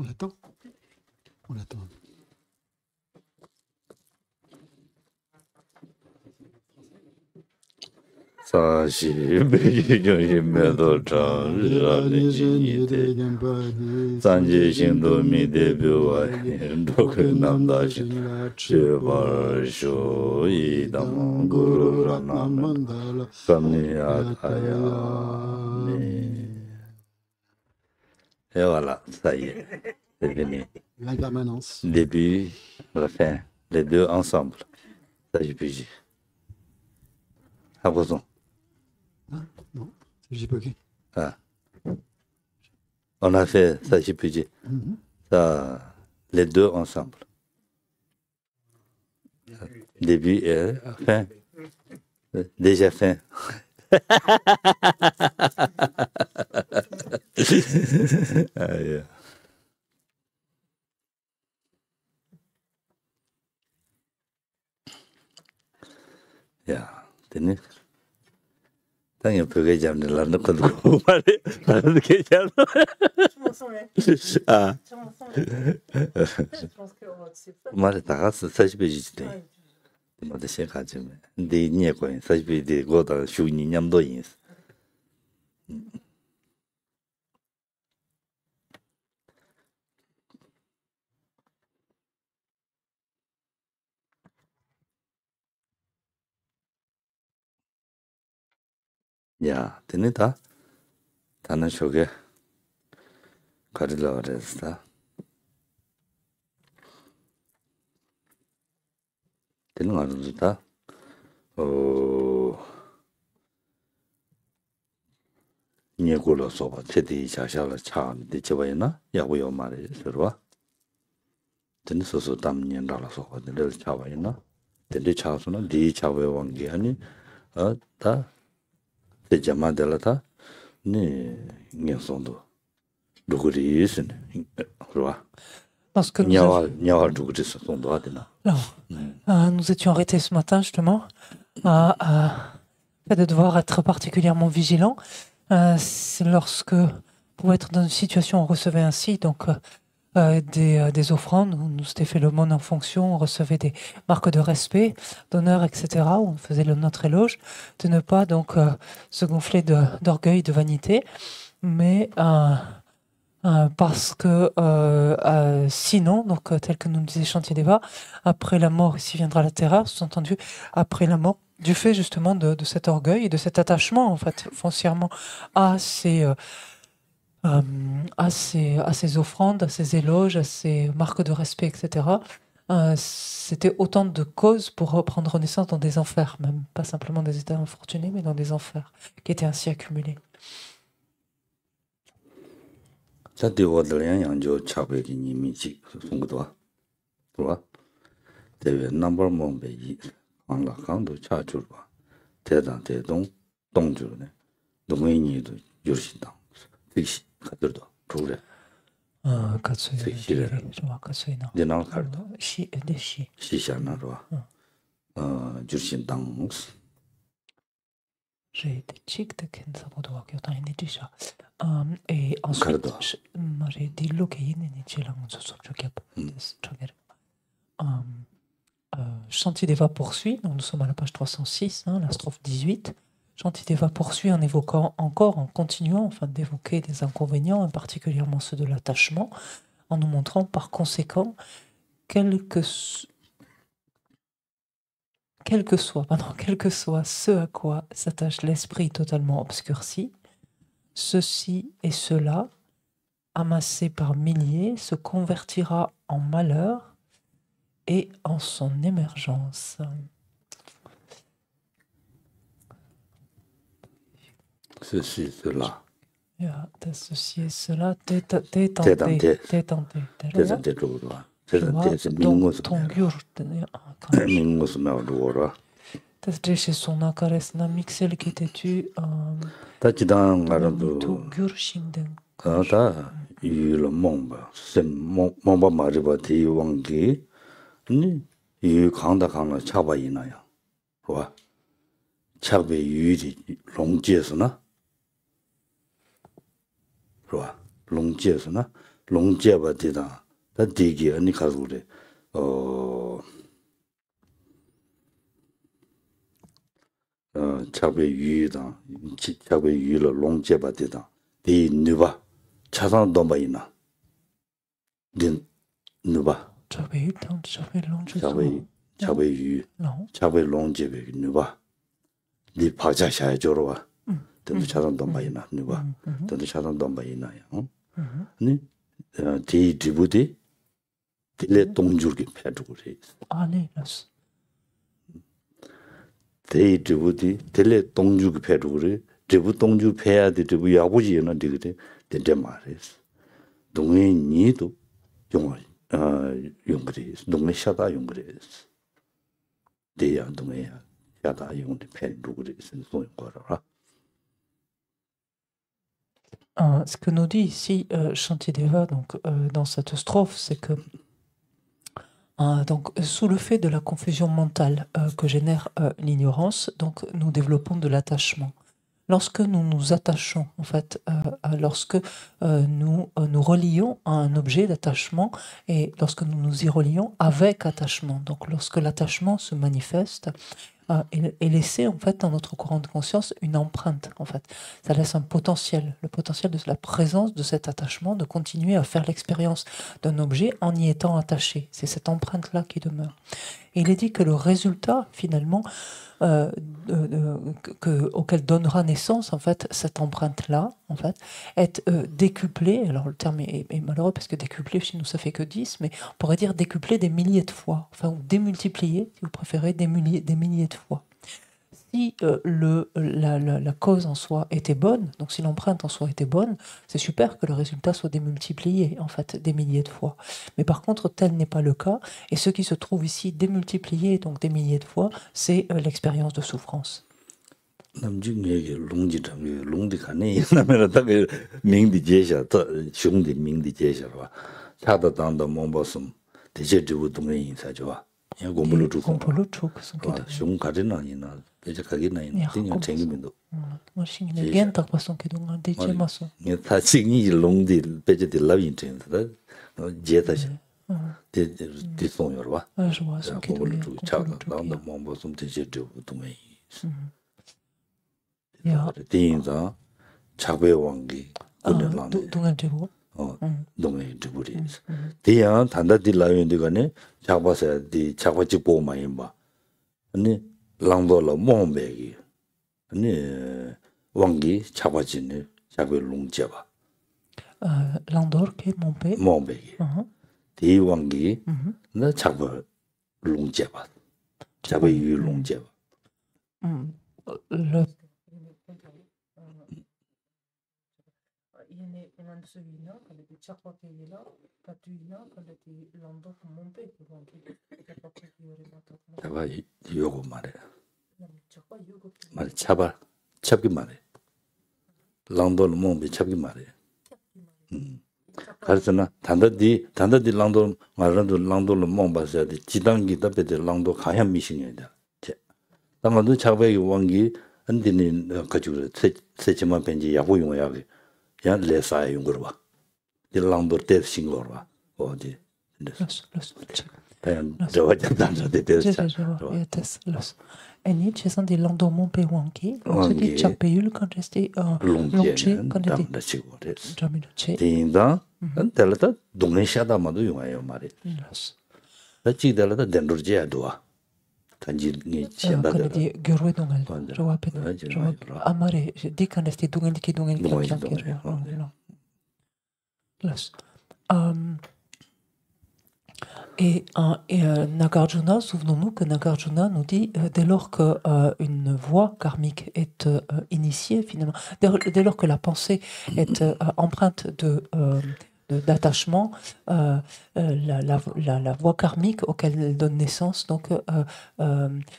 On attend. On attend. Ça, j'ai mais d'autres Sanji Shindu mi debu wa Ndoku Namdashi Shiva Sho Idam Guru Ranam Samni Ataya. Et voilà, ça y est, c'est fini. L'impermanence. Début, la fin, les deux ensemble. Ça, j'ai pu dire. À vos ans. Ah, non, c'est Jipoké. Ah. On a fait ça, j'ai pu dire. Ça, les deux ensemble. Début et fin. Déjà fin. Aïe. Ya, tenez. Tant qu'il peut que j'aime là, nous connaissons pas les que j'aime. Je m'en sens bien. Ah. Je m'en sens bien. Je pense que c'est pas. Moi, c'est ta race, ça je peux dire. Moi, c'est quand tu me. Des niais quoi, ça je peux dire. Quoi, dans chou ni n'aime pas yin. Ya, tenez ta. T'as un choqué. Quand il a resté. Tenez un résultat. Oh. Niegula soba, tete chashala chan, de chawayana, yawayo mare, serva. Then so dam niendala soba, the little chawayana. Then the chasuna, di chawayangiani, ta, the jama delata, ni niensondo. Duguri is in Roi. Lorsque Nyawa Duguri sondo adina. nous étions arrêtés ce matin, justement, à fait de devoir être particulièrement vigilants. C'est lorsque, pour être dans une situation, on recevait ainsi donc des offrandes, on nous était fait l'aumône en fonction, on recevait des marques de respect, d'honneur, etc., où on faisait notre éloge, de ne pas donc se gonfler d'orgueil, de vanité, mais parce que sinon, donc tel que nous disait Chantier Deva, après la mort, ici viendra la terreur, sous-entendu, après la mort, du fait justement de cet orgueil et de cet attachement, en fait, foncièrement à ces à ses offrandes, à ses éloges, à ses marques de respect, etc. C'était autant de causes pour reprendre naissance dans des enfers, même pas simplement des états infortunés, mais dans des enfers qui étaient ainsi accumulés. Ça对我的两样就差别给你们几送个多，是吧？这个 number 没被一，完了刚都差就是吧？这当这东动就呢，东一年都有些当，这些可多多，出来。Katsui, Katsui, no. 你哪看的？西西那是吧？就是当。J'ai des chics de Kenza Bodoa qui ont une déjà. Et ensuite, j'ai dit le qui est né chez la Shantideva poursuit, donc nous sommes à la page 306, hein, la strophe 18. Shantideva poursuit en évoquant encore, en continuant enfin, d'évoquer des inconvénients, et particulièrement ceux de l'attachement, en nous montrant par conséquent quel que soit ce à quoi s'attache l'esprit totalement obscurci, ceci et cela, amassé par milliers, se convertira en malheur et en son émergence. Ceci, cela. Ceci et cela, t'es tenté. Chez son akares na mixel qui tu ta yu le momba sem momba mariba ti wangi ni yu kangda kangla chaba ina ya wa chabe yu di longjie suna wa longjie suna longjie ba ti da ta digi ani kazure chabe yu da chabe yu le longjie ba ti da di nuba 차상 넘바이나 din nuba J'avais longjebe nuba di pakcha shaya jorwa tendu 차상 넘바이나 nuba tendu 차상 넘바이나 ya ni di dribude dile 동줄게 패주고래 아니라스 대 dribude dile 동줄게 패주고래 dribu 동주 패야 돼 dribu 야부지나 되게 된대 말이스. 동의 니도 용을 용그리 동의 샤다 용그리스. 대야 동의 샤다 용의 팬루그리스 소용 거라. Ce que nous dit ici Shantideva donc, dans cette strophe, c'est que donc, sous le fait de la confusion mentale que génère l'ignorance, donc nous développons de l'attachement. Lorsque nous nous attachons, en fait, lorsque nous nous relions à un objet d'attachement et lorsque nous nous y relions avec attachement, donc lorsque l'attachement se manifeste et laisser en fait dans notre courant de conscience une empreinte, en fait, ça laisse un potentiel, le potentiel de la présence de cet attachement, de continuer à faire l'expérience d'un objet en y étant attaché. C'est cette empreinte-là qui demeure. Et il est dit que le résultat, finalement, auquel donnera naissance en fait cette empreinte-là, en fait, est décuplée. Alors le terme est malheureux parce que décuplé chez nous ça fait que 10, mais on pourrait dire décuplé des milliers de fois, enfin ou démultiplié, si vous préférez, des milliers de fois. Si la cause en soi était bonne, donc si l'empreinte en soi était bonne, c'est super que le résultat soit démultiplié, en fait, des milliers de fois. Mais par contre, tel n'est pas le cas, et ce qui se trouve ici démultiplié, donc des milliers de fois, c'est l'expérience de souffrance. 동의 드부리. 대야 단다디 라연데가네 작바사 디 작바지 보마인 봐. 아니 랑도라 몽베기. 아니 왕기 작바지네 작베 롱제바. Landor ke Mompe. 몽베기 디 왕기 나 잡아 롱제바 잡아 유 롱제바 Le 잡아 요거 말해 말 잡아 잡기 말해 랑돌 몽베 잡기 말해 가르스나 단다디 랑돌 말란도 랑돌 몽바서디 지당기 답베데 랑도 가향 미싱이다 제 당가도 잡아의 왕기 안디는 가지고 세지만 벤지 야고 용어야게 야 레사에 용거 봐 딜랑도 때 싱거 봐 어디 다양 저와자 단자데 데스 Et Nietzsche sont des Landor Mompe Wanki. On se dit Chapéul quand j'étais Longché, quand j'étais Jamiluche. 딘다 안텔다 동네샤다마도 용어요 말이 나 지달다 덴르지야 도와 단지 니 Quand 지한다 on dit Gurwe Dongal, je vois Amare, je dis quand j'étais Dongal qui Dongal Et Nagarjuna, souvenons-nous que Nagarjuna nous dit, dès lors qu'une voie karmique est initiée, finalement, dès lors que la pensée est empreinte d'attachement, la voie karmique auquel elle donne naissance donc,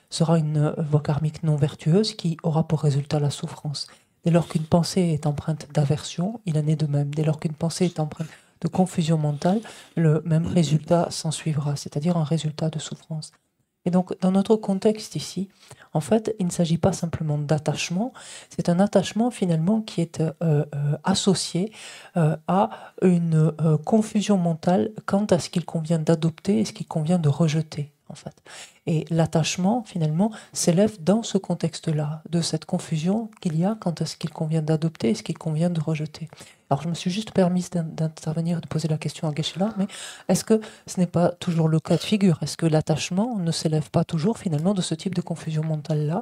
sera une voie karmique non vertueuse qui aura pour résultat la souffrance. Dès lors qu'une pensée est empreinte d'aversion, il en est de même. Dès lors qu'une pensée est empreinte de confusion mentale, le même résultat s'en suivra, c'est-à-dire un résultat de souffrance. Et donc, dans notre contexte ici, en fait, il ne s'agit pas simplement d'attachement, c'est un attachement finalement qui est associé à une confusion mentale quant à ce qu'il convient d'adopter et ce qu'il convient de rejeter, en fait. Et l'attachement, finalement, s'élève dans ce contexte-là, de cette confusion qu'il y a quant à ce qu'il convient d'adopter et ce qu'il convient de rejeter. Alors, je me suis juste permise d'intervenir, de poser la question à Geshe-la, mais est-ce que ce n'est pas toujours le cas de figure? Est-ce que l'attachement ne s'élève pas toujours, finalement, de ce type de confusion mentale-là?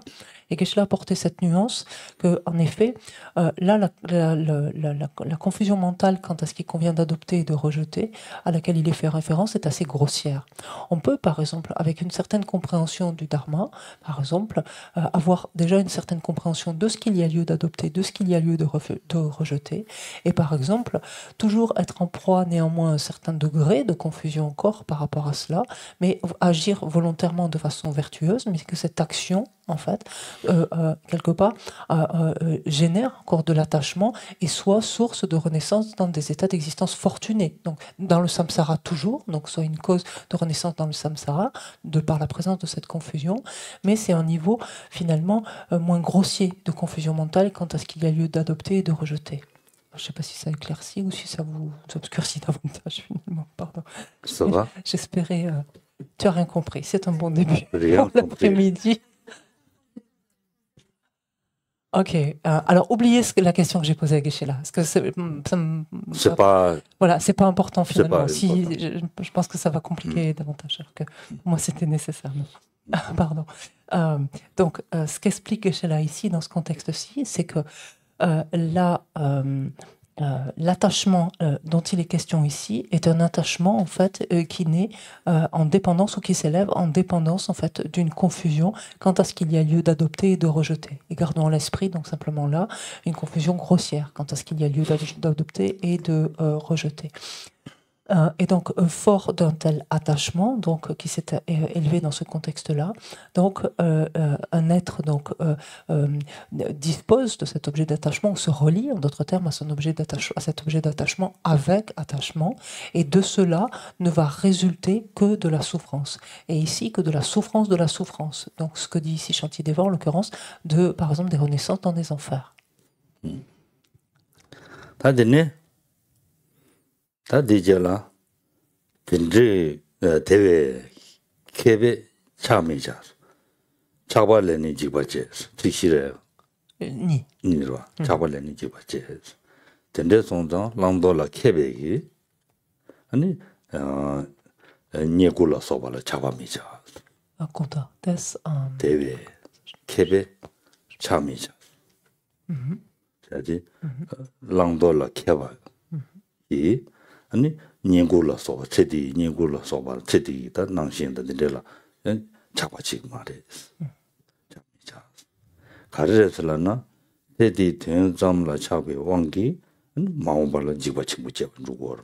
Et Geshe-la a apporté cette nuance que, en effet, là, la confusion mentale quant à ce qu'il convient d'adopter et de rejeter, à laquelle il est fait référence, est assez grossière. On peut, par exemple, avec une certaine compréhension du dharma, par exemple, avoir déjà une certaine compréhension de ce qu'il y a lieu d'adopter, de ce qu'il y a lieu de rejeter, et par exemple, toujours être en proie néanmoins à un certain degré de confusion encore par rapport à cela, mais agir volontairement de façon vertueuse, mais que cette action, en fait, quelque part, génère encore de l'attachement et soit source de renaissance dans des états d'existence fortunés. Donc, dans le samsara toujours, donc soit une cause de renaissance dans le samsara, de par la présence de cette confusion, mais c'est un niveau finalement moins grossier de confusion mentale quant à ce qu'il y a lieu d'adopter et de rejeter. Je ne sais pas si ça éclaircit ou si ça vous obscurcit davantage finalement. Pardon. Ça va? J'espérais. Tu n'as rien compris. C'est un bon début Rien pour l'après-midi. Ok. Alors, oubliez la question que j'ai posée à Geshe-la. Parce que c'est pas... Voilà, c'est pas important finalement. Pas si, important. je pense que ça va compliquer davantage. Alors que moi, c'était nécessaire. Pardon. Donc, ce qu'explique Geshe-la ici, dans ce contexte-ci, c'est que l'attachement dont il est question ici est un attachement en fait qui naît en dépendance ou qui s'élève en dépendance en fait d'une confusion quant à ce qu'il y a lieu d'adopter et de rejeter. Et gardons à l'esprit donc simplement là une confusion grossière quant à ce qu'il y a lieu d'adopter et de rejeter. Et donc, fort d'un tel attachement, donc qui s'est élevé dans ce contexte-là, donc un être donc dispose de cet objet d'attachement ou se relie, en d'autres termes, à cet objet d'attachement avec attachement, et de cela ne va résulter que de la souffrance. Et ici, que de la souffrance de la souffrance. Donc, ce que dit ici Shantideva, en l'occurrence, par exemple, des renaissances dans des enfers. 다 디젤라 딘지 대외 케베 참이자 차발레니 지바제 지시래 니로 차발레니 지바제 덴데 손자 랑돌라 케베기 아니 니고라 소발라 차바미자 conta des 대외 케베 참이자 자지 랑돌라 케바 이 아니 년고라 소바 체디 년고라 소바 체디다 낭신다 데라 잡아지 말해 자 가르에서라나 체디 된점라 차베 왕기 마음발라 지바치 무제 누구어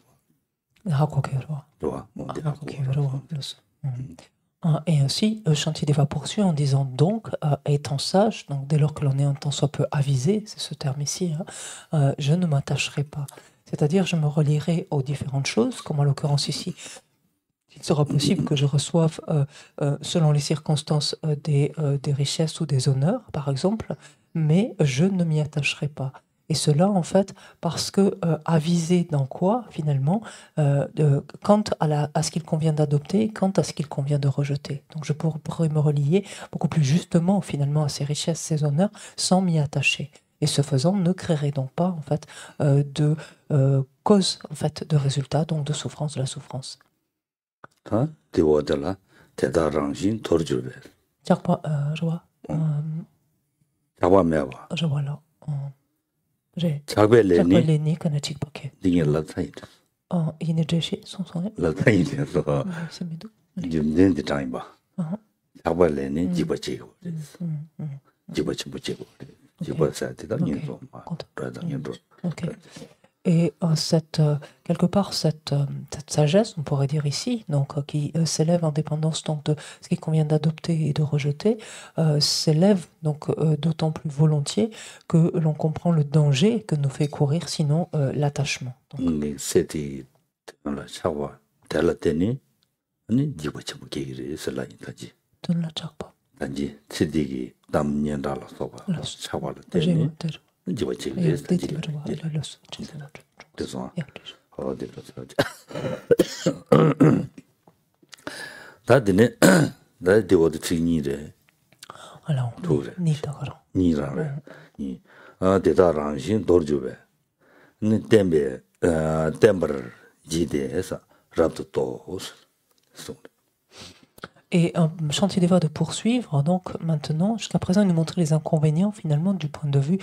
Hakokero. 좋아 뭐 Hakokero. Et ainsi, Shantideva poursuit en disant donc, étant sage, donc dès lors que l'on est un tant soit peu avisé, c'est ce terme ici, je ne m'attacherai pas. C'est-à-dire, je me relierai aux différentes choses, comme en l'occurrence ici, il sera possible que je reçoive, selon les circonstances, des richesses ou des honneurs, par exemple, mais je ne m'y attacherai pas. Et cela, en fait, parce que aviser dans quoi, finalement, quant à ce qu'il convient d'adopter, quant à ce qu'il convient de rejeter. Donc je pourrais me relier beaucoup plus justement, finalement, à ces richesses, ces honneurs, sans m'y attacher. Et ce faisant, ne créerait donc pas, en fait, de cause, en fait, de résultat, donc de souffrance, de la souffrance. Je vois là. J'ai Chakbaleni Kanatik Poké. Inejeshi, son son. C'est mes Et quelque part, cette sagesse, on pourrait dire ici, donc, qui s'élève en dépendance donc, de ce qu'il convient d'adopter et de rejeter, s'élève donc d'autant plus volontiers que l'on comprend le danger que nous fait courir sinon l'attachement. Et Shantideva de poursuivre, donc maintenant, jusqu'à présent, il nous montrait les inconvénients finalement du point de vue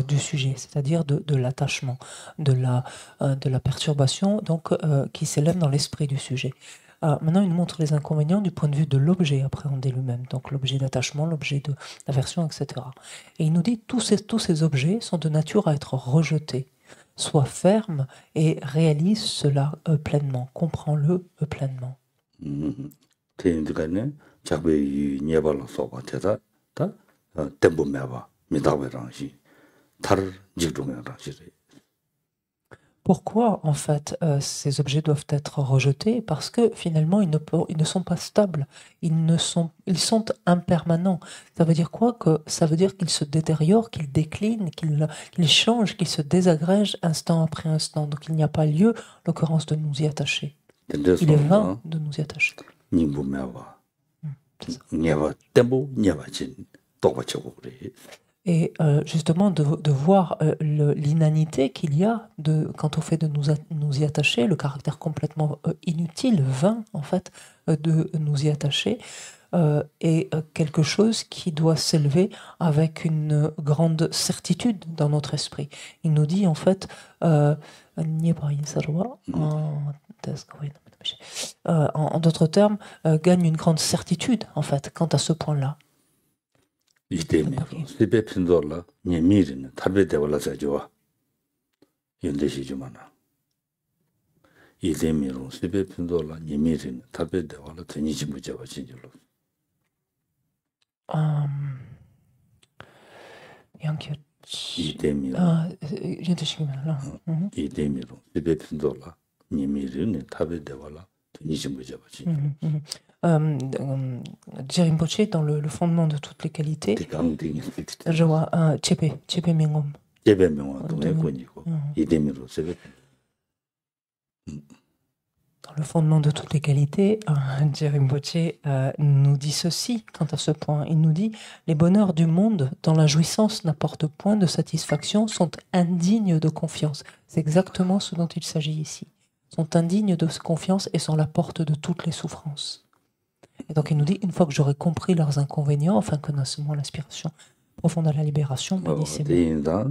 du sujet, c'est-à-dire de l'attachement, de la perturbation donc, qui s'élève dans l'esprit du sujet. Maintenant, il nous montre les inconvénients du point de vue de l'objet appréhendé lui-même, donc l'objet d'attachement, l'objet d'aversion, etc. Et il nous dit tous ces objets sont de nature à être rejetés. Sois ferme et réalise cela pleinement, comprends-le pleinement. Pourquoi, en fait, ces objets doivent être rejetés? Parce que, finalement, ils ne sont pas stables, ils sont impermanents. Ça veut dire quoi? Ça veut dire qu'ils se détériorent, qu'ils déclinent, qu'ils changent, qu'ils se désagrègent instant après instant. Donc, il n'y a pas lieu, en l'occurrence, de nous y attacher. Il est vain de nous y attacher. Et justement, de voir l'inanité qu'il y a quant au fait de nous y attacher, le caractère complètement inutile, vain, en fait, de nous y attacher, est quelque chose qui doit s'élever avec une grande certitude dans notre esprit. Il nous dit, en fait, en d'autres termes, gagne une grande certitude, en fait, quant à ce point-là. Rinpoché, dans le fondement de toutes les qualités, je vois Chepe Mingom. Dans le fondement de toutes les qualités, Rinpoché nous dit ceci quant à ce point. Il nous dit « Les bonheurs du monde, dont la jouissance n'apporte point de satisfaction, sont indignes de confiance. » C'est exactement ce dont il s'agit ici. Sont indignes de confiance et sont la porte de toutes les souffrances. Et donc il nous dit, une fois que j'aurai compris leurs inconvénients, enfin que moi l'inspiration profonde à la libération, bénissez-moi.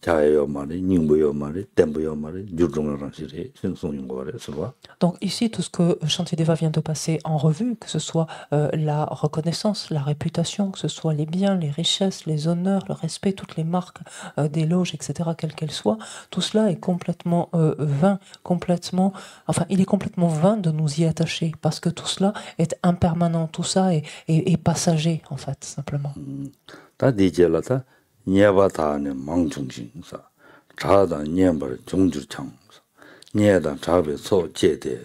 자요 말이 닝보요 말이 템보요 말이 주종이랑 시리 신송인 거래 서로. Donc ici, tout ce que Shantideva vient de passer en revue, que ce soit la reconnaissance, la réputation, que ce soit les biens, les richesses, les honneurs, le respect, toutes les marques d'éloge, etc., quelles qu'elles soient, tout cela est complètement vain, complètement, enfin, il est complètement vain de nous y attacher, parce que tout cela est impermanent, tout ça est passager, en fait, simplement. 다 디젤라다 녀바타네 망중신사 자다 녀버 중주창 녀다 자베 소제데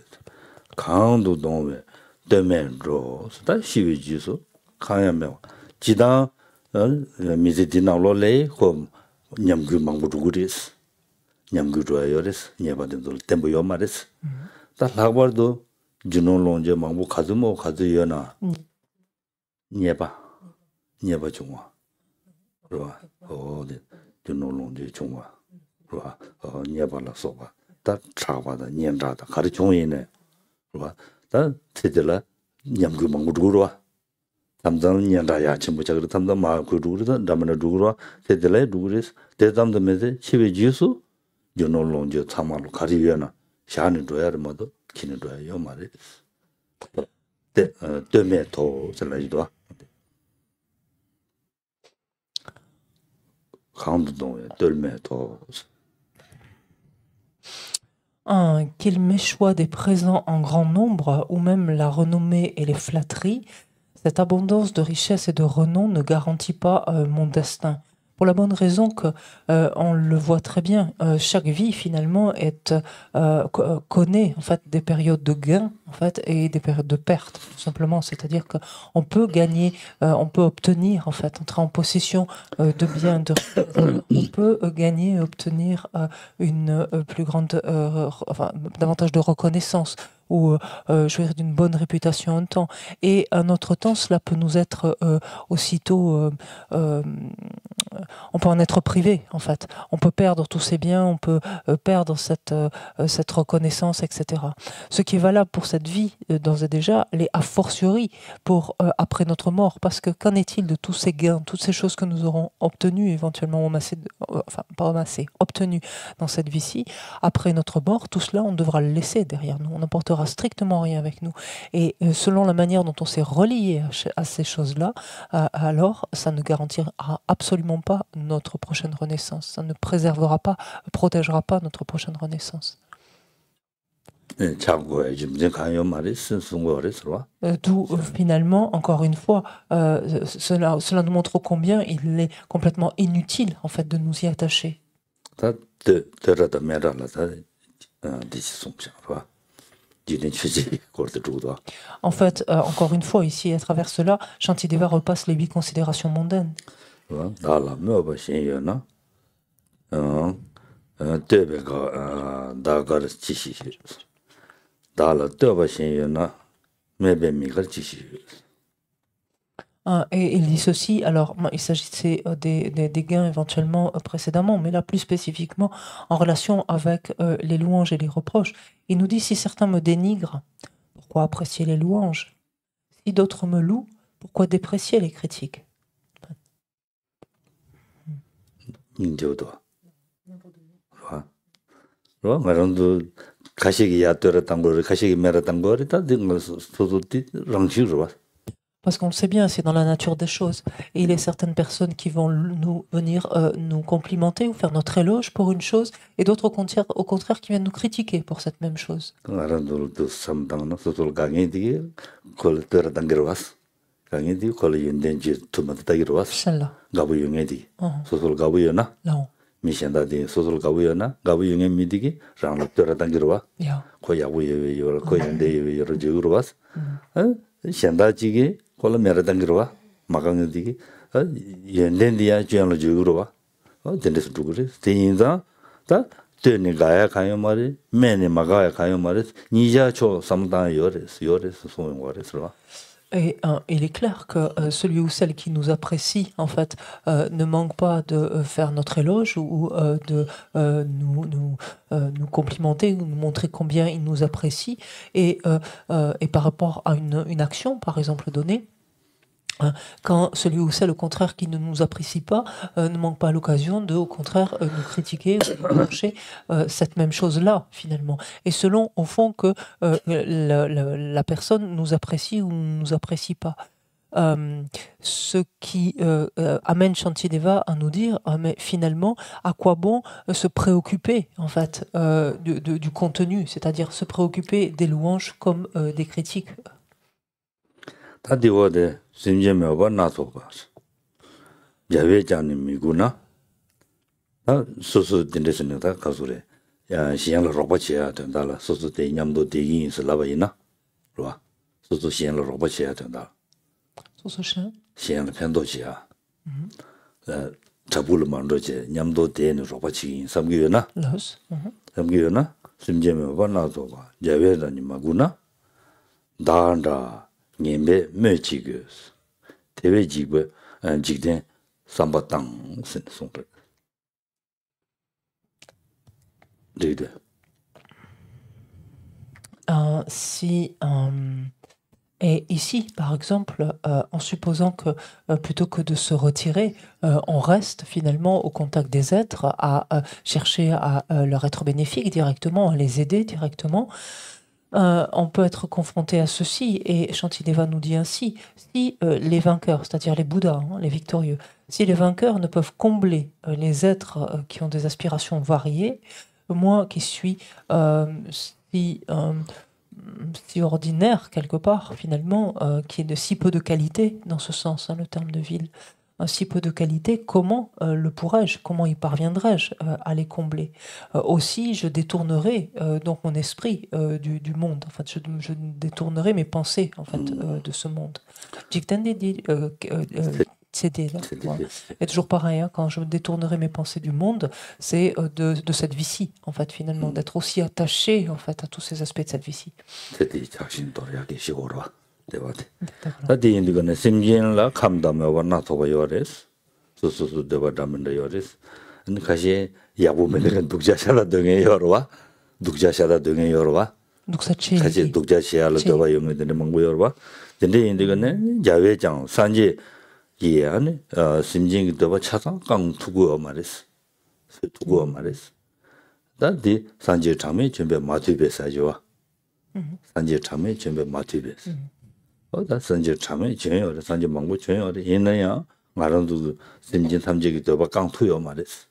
강도 동외 되면로 다 시위지소 강야면 지다 미제디나로레 고 냠구 망부두구리스 냠구 좋아요레스 녀바든도 템보요 마레스 다 라버도 주노론제 망부 가즈모 가즈여나 녀바 중화 그러와 네 주노론제 중화 그러와 녀바라 소바 다 차바다 년자다 가르 종이네 그러와 다 테들라 냠구 망부두구로와 담당 년자야 전부 저거 담당 마구두구로다 담나 두구로와 테들라 두구리스 대담도면서 치베지수 주노론제 참말로 가리여나 샤는 줘야를 모두 기는 줘요 말이 때 때문에 더 잘라지도 Qu'il m'échoie des présents en grand nombre, ou même la renommée et les flatteries, cette abondance de richesse et de renom ne garantit pas mon destin. Pour la bonne raison que on le voit très bien, chaque vie finalement connaît en fait des périodes de gain en fait et des périodes de perte tout simplement. C'est-à-dire que on peut gagner, on peut obtenir en fait, entrer en possession de biens, on peut gagner et obtenir une plus grande, enfin davantage de reconnaissance ou je veux dire d'une bonne réputation un temps. Et un autre temps, cela peut nous être aussitôt on peut en être privé, en fait. On peut perdre tous ces biens, on peut perdre cette reconnaissance, etc. Ce qui est valable pour cette vie, d'ores et déjà, l'est a fortiori pour après notre mort. Parce que qu'en est-il de tous ces gains, toutes ces choses que nous aurons obtenues, éventuellement obtenues dans cette vie-ci, après notre mort, tout cela, on devra le laisser derrière nous. On n'emportera strictement rien avec nous. Et selon la manière dont on s'est relié à ces choses-là, alors ça ne garantira absolument pas notre prochaine renaissance. Ça ne préservera pas, protégera pas notre prochaine renaissance. D'où finalement, encore une fois, cela nous montre combien il est complètement inutile en fait de nous y attacher. En fait, encore une fois, ici, à travers cela, Shantideva repasse les 8 considérations mondaines. Et il dit ceci, alors il s'agissait des gains éventuellement précédemment, mais là plus spécifiquement en relation avec les louanges et les reproches. Il nous dit, si certains me dénigrent, pourquoi apprécier les louanges? Si d'autres me louent, pourquoi déprécier les critiques? Parce qu'on le sait bien, c'est dans la nature des choses. Et il y a certaines personnes qui vont venir nous complimenter ou faire notre éloge pour une chose, et d'autres au contraire qui viennent nous critiquer pour cette même chose. 콜라 메라당기로와 마강디기 연den디야 주연로 주그로와 된데서 두그레 대인자 다 되니 가야 가요 말이 매니 마가야 가요 말이 니자초 삼다 요레스 소용 거레스로. Et il est clair que celui ou celle qui nous apprécie, en fait, ne manque pas de faire notre éloge ou de nous complimenter ou nous montrer combien il nous apprécie. Et par rapport à une action, par exemple, donnée, Quand celui ou celle, au contraire, qui ne nous apprécie pas, ne manque pas l'occasion de, au contraire, nous critiquer, ou nous reprocher cette même chose-là, finalement. Et selon, au fond, que la personne nous apprécie ou ne nous apprécie pas. Ce qui amène Shantideva à nous dire, mais finalement, à quoi bon se préoccuper, en fait, du contenu, c'est-à-dire se préoccuper des louanges comme des critiques. 다디워데 심제메바 나토바스 야베장니 미구나 아 소소 딘데스니다 가수레 야 시행로 로봇이야 된다라 소소 대냠도 대긴 슬라바이나 로아 소소 시행로 로봇이야 된다 시행로 편도지야 잡불을 만들지 냠도 대는 로봇이 삼기요나 삼기요나 심제메바 나토바 야베장니 마구나 다한다 Niembe me jigus. Tewe jigwe jigden sambatang sen songre. Deux. Et ici, par exemple, en supposant que plutôt que de se retirer, on reste finalement au contact des êtres, à chercher à leur être bénéfique directement, à les aider directement, on peut être confronté à ceci, et Shantideva nous dit ainsi, si les vainqueurs, c'est-à-dire les Bouddhas, les victorieux, si les vainqueurs ne peuvent combler les êtres qui ont des aspirations variées, moi qui suis si ordinaire quelque part, finalement, qui est de si peu de qualité, dans ce sens, le terme de ville, si peu de qualité, comment le pourrais-je, comment y parviendrais-je à les combler? Aussi, je détournerai donc mon esprit du monde. En fait, je détournerai mes pensées en fait de ce monde. Et toujours pareil, hein, quand je détournerai mes pensées du monde, c'est de cette vie-ci, en fait, finalement, d'être aussi attaché en fait à tous ces aspects de cette vie-ci. 다디 인디가네 심진라 감담에와 나토바 요레스 소소소 데바담인데 요레스 근 가시 야부메는 독자샤라 등에 요르와 독자샤라 등에 요르와 독사치 가시 독자샤라 데바 요메데 망고 요르와 근데 인디가네 야외장 산지 이안에 심진 데바 차상 강투고 말레스 투고 말레스 다디 산지 참에 준비 마티베사죠와 산지 참에 준비 마티베스 다 산지 참에 전혀 산지 망고 전혀 있나야 말은도 심진 탐지기 더바 강투요 말이스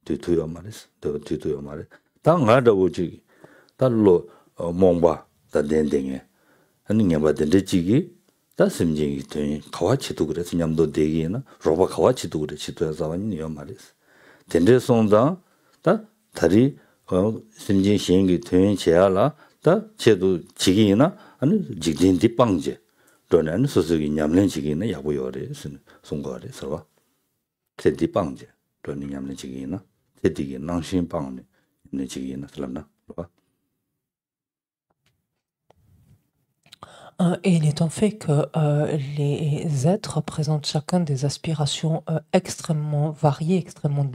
뒤투요 말이스 더 뒤투요 말이 당 가다고지 달로 몽바 다 덴댕에 하는 게 받는데 지기 다 심진이 되 가와치도 그래서 냠도 되기나 로바 가와치도 그래 시도해서 왔니요 말이스 덴데 송다 다 다리 심진 시행이 되는 제야라 다 제도 지기나 아니 직진 뒷방제 또는 소속이 냠len지기는 야부요래 송거래 서와 제디 방제 또는 냠len지기나 제디기 낭신 방네 내지기나 살람나 봐. Et il est en fait que les êtres présentent chacun des aspirations extrêmement variées, extrêmement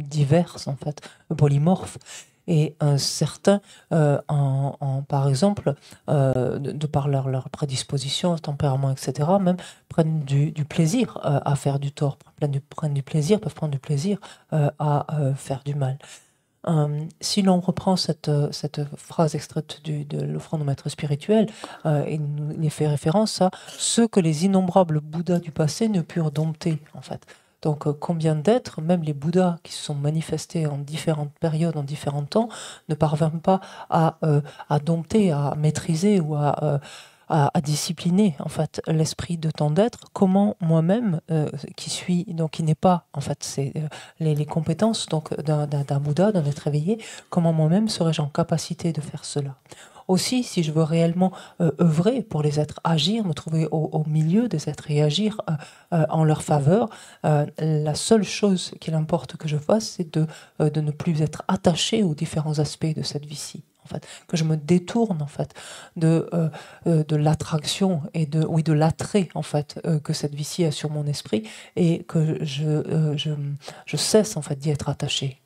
diverses en fait, polymorphes. Et certains, par exemple, de par leur prédisposition, tempérament, etc., même prennent du plaisir à faire du tort, peuvent prendre du plaisir à faire du mal. Si l'on reprend cette phrase extraite de l'offrande au maître spirituel, il y fait référence à ceux que les innombrables Bouddhas du passé ne purent dompter, en fait. Donc, combien d'êtres, même les Bouddhas qui se sont manifestés en différentes périodes, en différents temps, ne parvinrent pas à dompter, à maîtriser ou à discipliner en fait l'esprit de tant d'êtres. Comment moi-même, qui n'ai pas en fait les compétences donc d'un Bouddha, d'un être éveillé, comment moi-même serais-je en capacité de faire cela? Aussi, si je veux réellement œuvrer pour les êtres, agir, me trouver au milieu des êtres et agir en leur faveur, la seule chose qu'il importe que je fasse, c'est de ne plus être attaché aux différents aspects de cette vie-ci. En fait, que je me détourne en fait de l'attraction et de l'attrait en fait que cette vie-ci a sur mon esprit et que je cesse en fait d'y être attaché.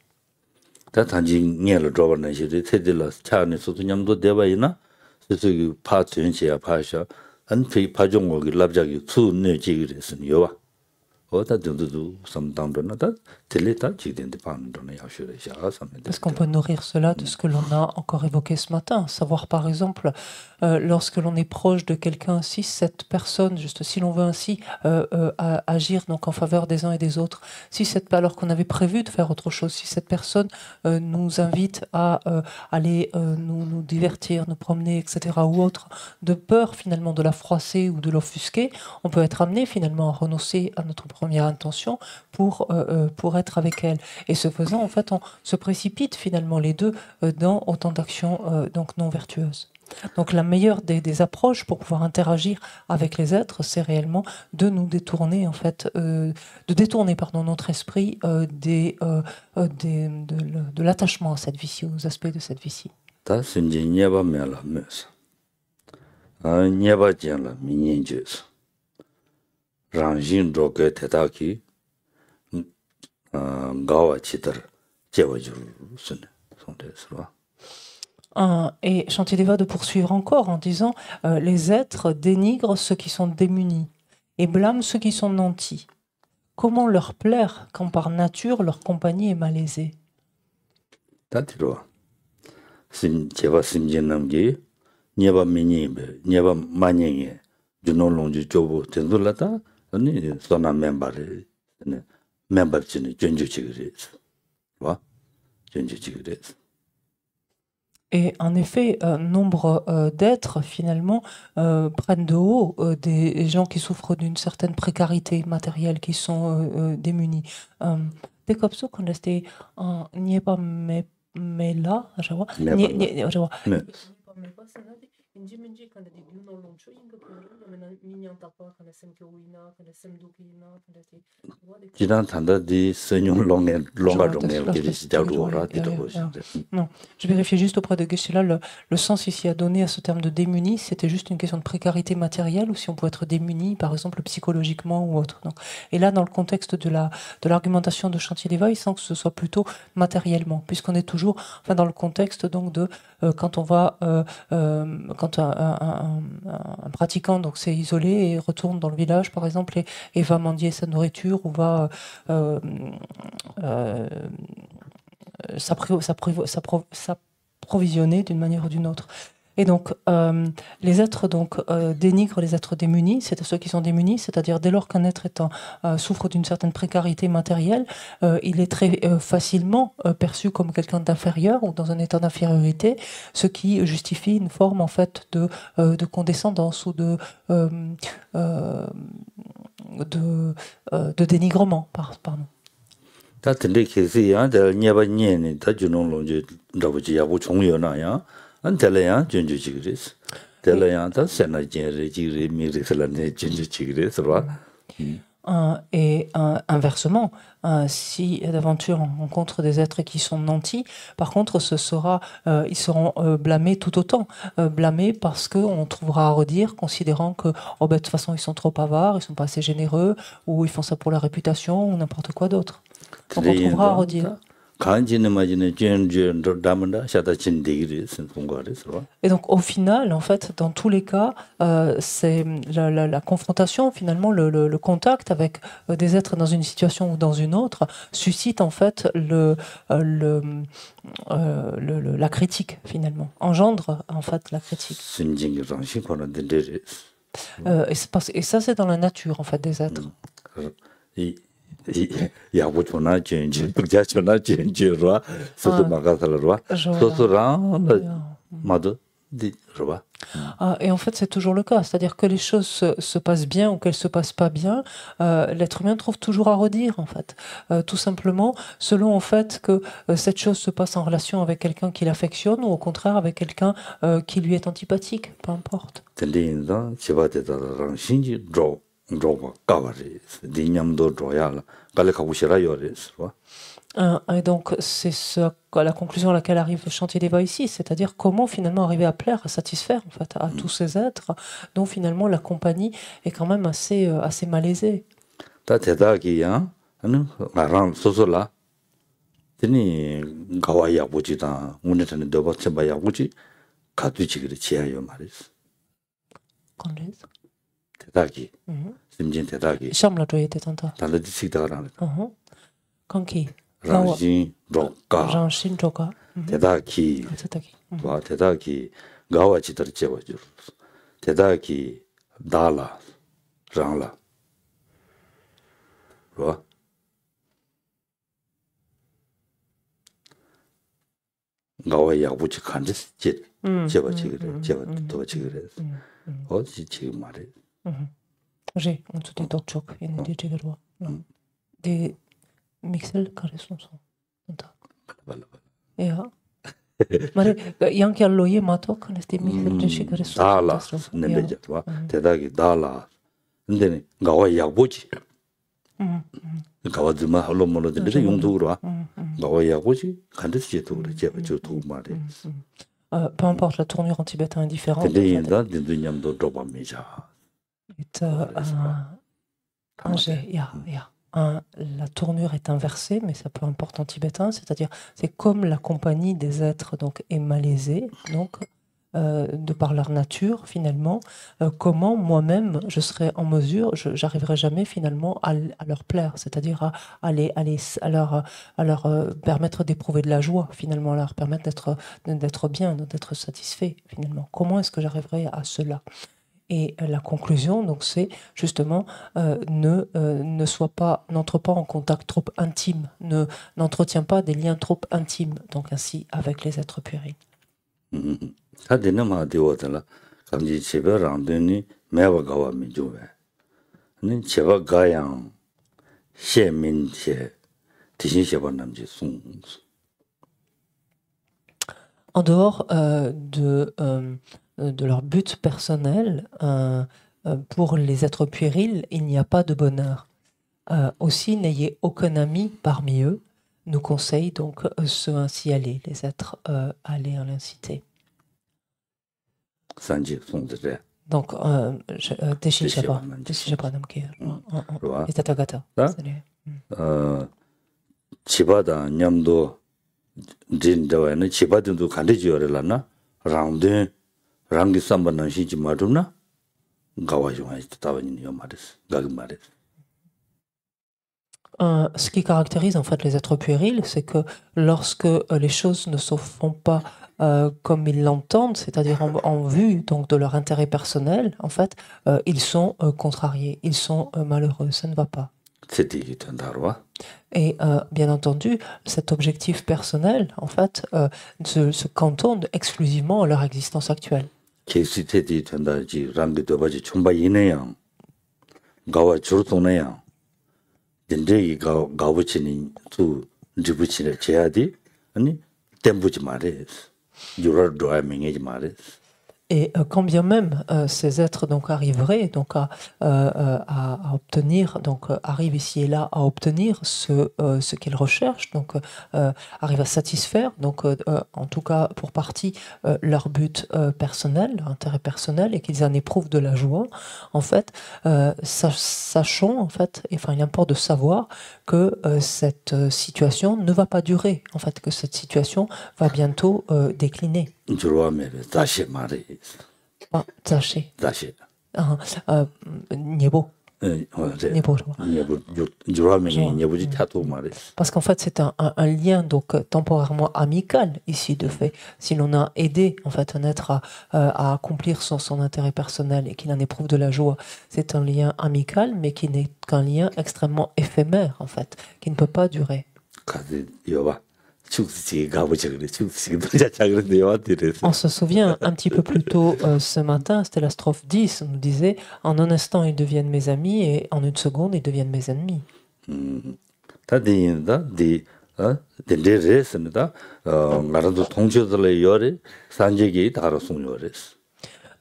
다 단지 녀를 줘버는 시대 테딜라 차는 소소냠도 대바이나 소소기 파 전시야 파샤 안 파종을 랍자기 수네 지기랬으니 요와 어다 정도도 삼당도나다 텔레타 지된데 반도나 야슈레샤 삼네. Parce qu'on peut nourrir cela de ce que l'on a encore évoqué ce matin. Savoir par exemple, lorsque l'on est proche de quelqu'un, si cette personne, juste si l'on veut ainsi agir donc en faveur des uns et des autres, si alors qu'on avait prévu de faire autre chose, si cette personne nous invite à aller nous divertir, nous promener, etc. ou autre, de peur finalement de la froisser ou de l'offusquer, on peut être amené finalement à renoncer à notre première intention pour être avec elle. Et ce faisant, en fait, on se précipite finalement les deux dans autant d'actions donc non vertueuses. Donc la meilleure des approches pour pouvoir interagir avec les êtres, c'est réellement de nous détourner en fait, de détourner notre esprit de l'attachement à cette vie-ci, aux aspects de cette vie-ci. 다 순지 녀바 메라 메스. 녀바 젠라 미니인제스. 랑진 조게 대다기 가와 치들 제워줄 순 송대스와. Et Shantideva de poursuivre encore en disant les êtres dénigrent ceux qui sont démunis et blâment ceux qui sont nantis. Comment leur plaire quand par nature leur compagnie est malaisée? 다티로 제바 심진남기 녀바 미니베 녀바 마냥에 준노롱지 조보 된돌라다 아니 소나 멤버를 멤버진이 전주지그레스 와 전주지그레스. Et en effet, nombre d'êtres, finalement, prennent de haut des gens qui souffrent d'une certaine précarité matérielle, qui sont démunis. Dès comme ça, quand c'était n'y est pas mais là, je vois. 지난 단다디 선용 롱가롱에 기르시자루라 디도보시. Non, je vérifiais juste auprès de Geshe-là le sens ici à donner à ce terme de démuni, c'était juste une question de précarité matérielle ou si on peut être démuni, par exemple psychologiquement ou autre. Donc, et là, dans le contexte de l'argumentation de Shantideva, il sent que ce soit plutôt matériellement, puisqu'on est toujours, enfin, dans le contexte donc de quand on va, quand un pratiquant donc s'est isolé et retourne dans le village, par exemple, et va mendier sa nourriture ou va s'approvisionner d'une manière ou d'une autre. Et donc, les êtres dénigrent les êtres démunis, c'est à ceux qui sont démunis, c'est-à-dire dès lors qu'un être souffre d'une certaine précarité matérielle, il est très facilement perçu comme quelqu'un d'inférieur ou dans un état d'infériorité, ce qui justifie une forme en fait de condescendance ou de dénigrement, pardon. 다 근데 계세야 다 녀바녀네 다 주노롱지 잡지 야고 총여나야 안 telaya 전주지그레스 telaya 다 세나제레지리 미리슬라네 전주지그레스 봐. Et inversement, si d'aventure on rencontre des êtres qui sont nantis, par contre, ils seront blâmés tout autant. Blâmés parce qu'on trouvera à redire, considérant que de toute façon ils sont trop avares, ils sont pas assez généreux, ou ils font ça pour la réputation, ou n'importe quoi d'autre. Donc on trouvera à redire. Et donc au final, en fait, dans tous les cas, c'est la confrontation, finalement, le contact avec des êtres dans une situation ou dans une autre, suscite en fait la critique, finalement, engendre en fait la critique. Et ça, c'est dans la nature, en fait, des êtres. 야고초나 젠지 북자초나 젠지로와 소도마가살로와 소소랑 마도 디로와. Et en fait, c'est toujours le cas. C'est-à-dire que les choses se passent bien ou qu'elles se passent pas bien, l'être humain trouve toujours à redire, en fait. Tout simplement, selon en fait que cette chose se passe en relation avec quelqu'un qui l'affectionne ou au contraire avec quelqu'un qui lui est antipathique, peu importe. Et donc, c'est la conclusion à laquelle arrive Shantideva ici, c'est-à-dire comment finalement arriver à plaire, à satisfaire en fait, à tous ces êtres dont finalement la compagnie est quand même assez malaisée. 대다기 Mhm. 심진 대다기 Shamla doye detanta. 달라지 식다가랑 Kanki. 라진 로가 Ranshin joka. 대다기 Tataki. 와 대다기 가와 지들 제거죠 대다기 달라 랑라 와 가와 야부치 칸데 제거지 그래 제거 도치 그래 어디 지금 말해 J'ai un tout des dokchok, il y a des jigarwa. Des mixel caressons sont. Ja. Maar yanki alloye mato kan es des mixel de jigarwa. 달라 내배자 와 대다기 달라 근데 가와 야부치 가와 좀 할로 몰라들 용도로 와 가와 야부치 칸데스 제도 그래 제가 저 도말에 Peu importe, la tournure en tibétain est différente. 근데 인다 dindunyam도 도바미자 Est un jet, la tournure est inversée, mais ça peu importe en tibétain, c'est-à-dire c'est comme la compagnie des êtres donc est malaisée, donc de par leur nature finalement, comment moi-même je serai en mesure, j'arriverai jamais finalement à leur plaire, c'est-à-dire à leur permettre d'éprouver de la joie finalement, à leur permettre d'être bien, d'être satisfait finalement. Comment est-ce que j'arriverai à cela? Et la conclusion, donc, c'est justement n'entre pas en contact trop intime, n'entretient pas des liens trop intimes, donc ainsi avec les êtres puérils. 사대는 되어들라 감지 제별 안 되니 매와 가와 민주에 는 제가 가양 시민체 대신 제발 남지 송 En dehors de leur but personnel, pour les êtres puérils, il n'y a pas de bonheur. Aussi, n'ayez aucun ami parmi eux, nous conseille donc ceux ainsi aller, les êtres allés à l'incité. 산지 송들에 Donc, Deshichaba Namkir, les Tathagata. 집하다 냠도 진저에는 집하든도 간대지어라나 랑데 랑기 삼반난 시지 마두나 가와중에 타바니 요 말했어 가그 말했어 Ce qui caractérise en fait les êtres puérils, c'est que lorsque les choses ne se font pas comme ils l'entendent, c'est-à-dire en vue donc de leur intérêt personnel, en fait, ils sont contrariés, ils sont malheureux, ça ne va pas. Et bien entendu, cet objectif personnel, en fait, se cantonne exclusivement à leur existence actuelle. Et quand bien même ces êtres donc arriveraient donc à obtenir, donc arrivent ici et là à obtenir ce qu'ils recherchent, donc arrivent à satisfaire, donc en tout cas pour partie leur but personnel, leur intérêt personnel, et qu'ils en éprouvent de la joie, en fait, sachons en fait, enfin il importe de savoir que cette situation ne va pas durer, en fait, que cette situation va bientôt décliner. Parce qu'en fait c'est un lien donc temporairement amical ici de fait. Si l'on a aidé en fait un être à accomplir son intérêt personnel et qu'il en éprouve de la joie, c'est un lien amical mais qui n'est qu'un lien extrêmement éphémère en fait, qui ne peut pas durer. On se souvient un petit peu plus tôt ce matin, c'était la strophe 10, on nous disait en un instant ils deviennent mes amis et en une seconde ils deviennent mes ennemis.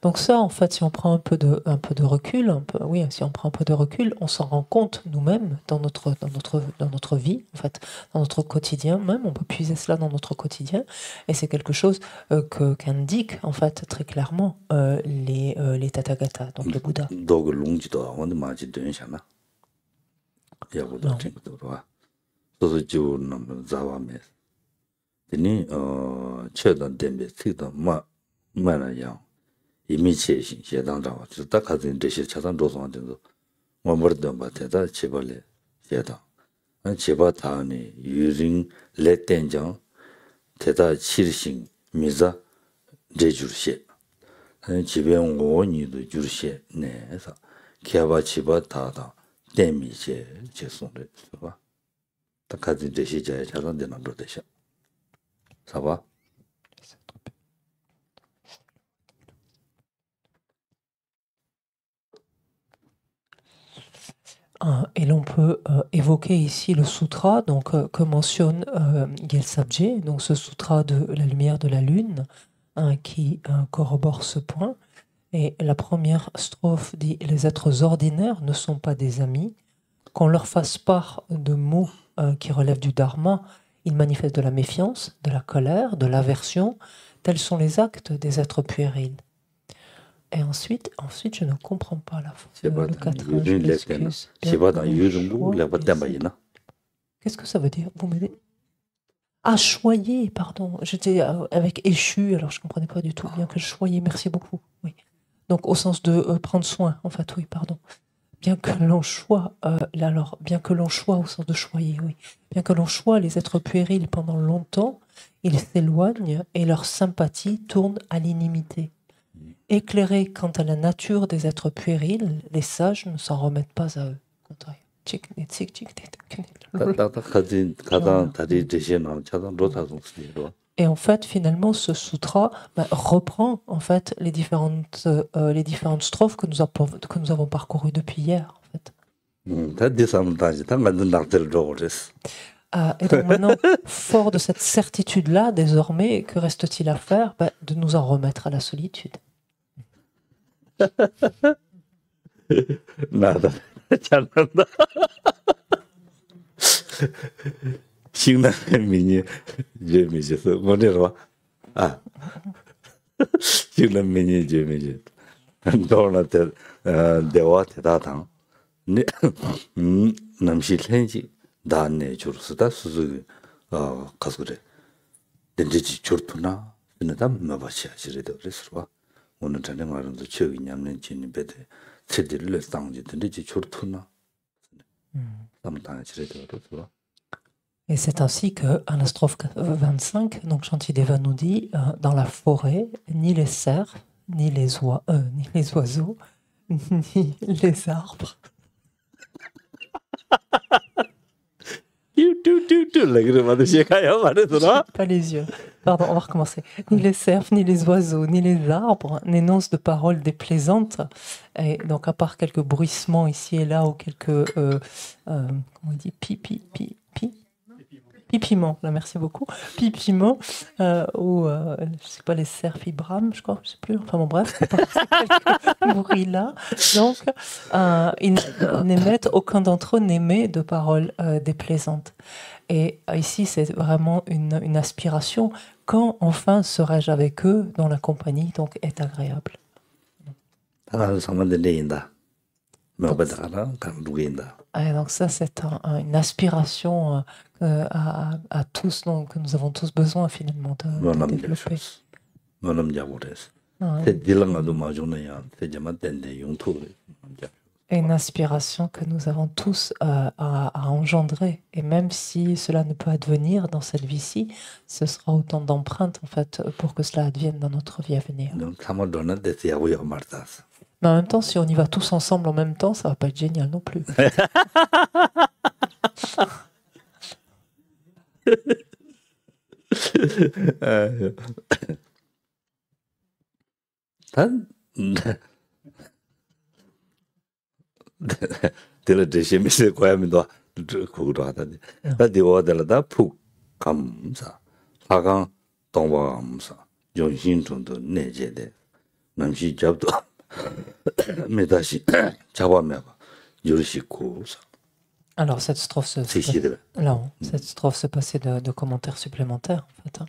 Donc ça, en fait, si on prend un peu de recul, si on prend un peu de recul, on s'en rend compte nous-mêmes dans notre vie, en fait, dans notre quotidien même. On peut puiser cela dans notre quotidien, et c'est quelque chose qu'indiquent en fait très clairement les Tathagata, donc le Bouddha. 이미 제당자와 딱 가진 대시 차단 조성한데도 뭐버던 바테다 제벌레 제당 제바 다니 유린 레텐정 대다 치르신 미자 제주시 집행 원이도 주시 내서 개바 집어 다다 대미제 제송을 봐. 딱 가진 대시 제 차단되는 로 대시. 사봐. Et l'on peut évoquer ici le sutra donc, que mentionne Gyaltsabje, donc ce sutra de la lumière de la lune, qui corrobore ce point. Et la première strophe dit « Les êtres ordinaires ne sont pas des amis. Qu'on leur fasse part de mots qui relèvent du dharma, ils manifestent de la méfiance, de la colère, de l'aversion. Tels sont les actes des êtres puérils. » Et ensuite, je ne comprends pas la le quatrième, je m'excuse. Qu'est-ce que ça veut dire? Vous m'aidez? Ah, choyer, pardon. J'étais avec échu, alors je ne comprenais pas du tout. Bien que choyer, merci beaucoup. Oui. Donc au sens de prendre soin, en fait, oui, pardon. Bien que l'on choie, bien que l'on choie au sens de choyer, oui. Bien que l'on choie les êtres puérils pendant longtemps, ils s'éloignent et leur sympathie tourne à l'inimité. Éclairés quant à la nature des êtres puérils, les sages ne s'en remettent pas à eux. Et en fait, finalement, ce sutra reprend en fait les différentes strophes que nous avons parcourues depuis hier. En fait. Et donc maintenant, fort de cette certitude-là, désormais, que reste-t-il à faire? De nous en remettre à la solitude. 나다 잘난다. 신나는 미니 재미있어. 뭐래로? 아. 신나는 미니 재미있어. 돌아한테 대화 대다당. 네. 남시 현지 다네 줄수다 수수 가서래. 된지지 줄투나. 근데 뭐바시야 지레도 그랬어. 오늘 저녁 말은도 저기 냠는 진이 배대 체들을 땅지 된지 줄투나. Et c'est ainsi que, à la strophe 25, donc Shantideva nous dit, dans la forêt, ni les cerfs, ni les oiseaux, ni les arbres. Pas les yeux. Pardon, on va recommencer. Ni les cerfs, ni les oiseaux, ni les arbres n'énoncent de paroles déplaisantes. Et donc, à part quelques bruissements ici et là, ou quelques, comment on dit, pipiments, là, merci beaucoup, pipiments, ou, je sais pas, les cerfs brament, je crois, je sais plus, enfin bon, bref, quelques bruits là. Donc, ils n'émettent, aucun d'entre eux n'émet de paroles déplaisantes. Et ici, c'est vraiment une aspiration. Quand enfin serai-je avec eux, dont la compagnie donc est agréable? Et donc ça, c'est une aspiration à tous, donc, que nous avons tous besoin finalement de développer. Et une aspiration que nous avons tous à engendrer. Et même si cela ne peut advenir dans cette vie-ci, ce sera autant d'empreintes en fait pour que cela advienne dans notre vie à venir. Mais en même temps, si on y va tous ensemble en même temps, ça va pas être génial non plus. 들 대시미세 고야미도 그거로 하다니. 다디 오달다 푹 감사. 하강 동방감사. 용신 정도 내제대. 남시 잡도 메다시 잡아면 요르시고. Alors cette strophe se passait de commentaires supplémentaires en fait.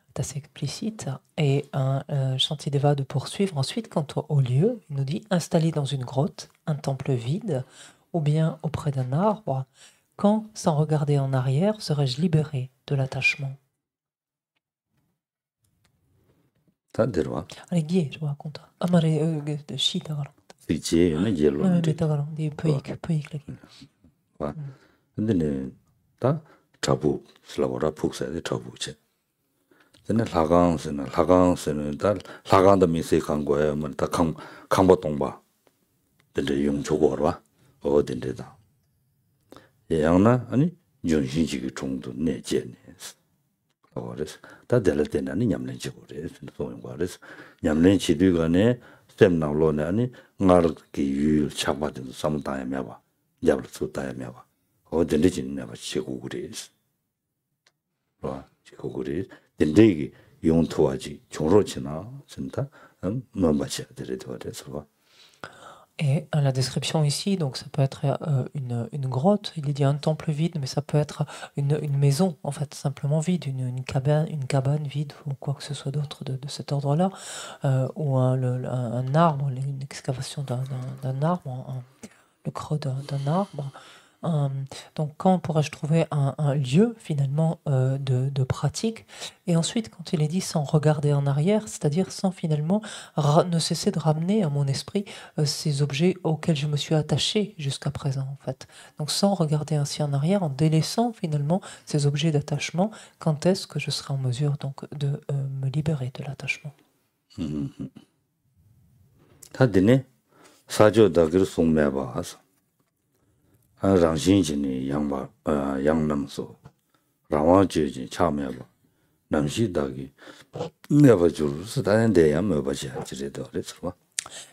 C'est assez explicite. Et Shantideva de poursuivre ensuite quant au lieu, il nous dit installé dans une grotte, un temple vide, ou bien auprès d'un arbre, quand, sans regarder en arrière, serais-je libéré de l'attachement? 다 데려와. 아니 기에 저 raconte. 아마레 시 다가랑. fik지에는 예로. 네, 다가랑. 디 페이크 레기. 와. 근데네 다 잡부 슬라보라 북사의 잡부체. 근데 라강스는 다 라강의 미세 강고에 뭐다 강보 동바. 근데 용조고라. 어딘데다. 예양나 아니 윤신지기 정도 내제네. 그래서 다 될 때는 냠렌지고 그래서 소용과래서 냠렌지도 간에 셈나로네 아니 나르기 유 차바든 삼다야 매봐. 잡을 수 다야 매봐. 어딘데 진내봐 치고 그래서. 와, 치고 그래. 근데 용토하지 종로치나 진짜 뭐 맞아야 되래도 그래서. Et la description ici, donc ça peut être une grotte, il est dit un temple vide, mais ça peut être une maison, en fait, simplement vide, une cabane vide, ou quoi que ce soit d'autre de cet ordre-là, ou un arbre, une excavation d'un arbre, le creux d'un arbre. Donc quand pourrais-je trouver un lieu finalement de pratique? Et ensuite, quand il est dit sans regarder en arrière, c'est-à-dire sans finalement ne cesser de ramener à mon esprit ces objets auxquels je me suis attaché jusqu'à présent, en fait. Donc sans regarder ainsi en arrière, en délaissant finalement ces objets d'attachement, quand est-ce que je serai en mesure donc de me libérer de l'attachement? 다드네 사조다기로 송매봐서 랑신진이 양바 양남소 라와제지 참매봐 남시다기 내버줄 스다는데 야매봐지 지레도 그래서.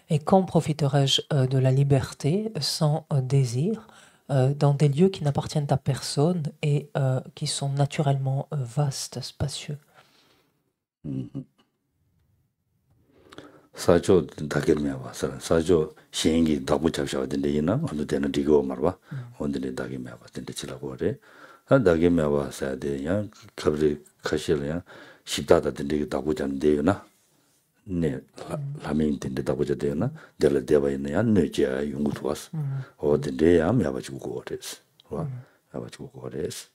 Et quand profiterai-je de la liberté sans désir dans des lieux qui n'appartiennent à personne et qui sont naturellement vastes, spacieux? 사조 다게르메 와서 사조 시행이 다부 잡셔야 된대이나 어느 때는 디고 말봐 오늘에 다게메 왔던데 지라고 그래 다게메 와서 돼야 갑자기 가실이야 십다다 된데 다부 잡는데요나 네 라멘 된데 다부 잡대요나 될 대바이냐 뇌지야 용구도 왔어 어딘데야 매가지고 그랬어 와 매가지고 그랬어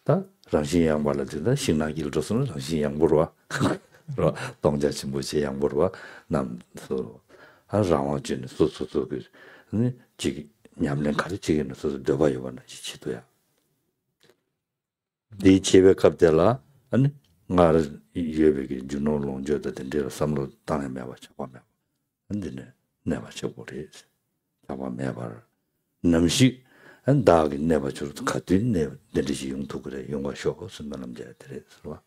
다 랑신 양발라들 신나기를 줬으면 랑신 양보로 와 동자치 뭐지 양보로 남서 하라와진 소소소 그 지 냠len 가르치기는 소소 되어봐요 봐나 지도야 네 집에 갑들라 아니 나를 이외벽에 주노롱 저다 된데로 삼로 땅에 매봐 잡아매 근데네 내가 저거래 잡아매 봐 남시 한다기 내가 저도 같이 내 내리지 용도 그래 용과 쇼고 쓴다 남자들이 서로.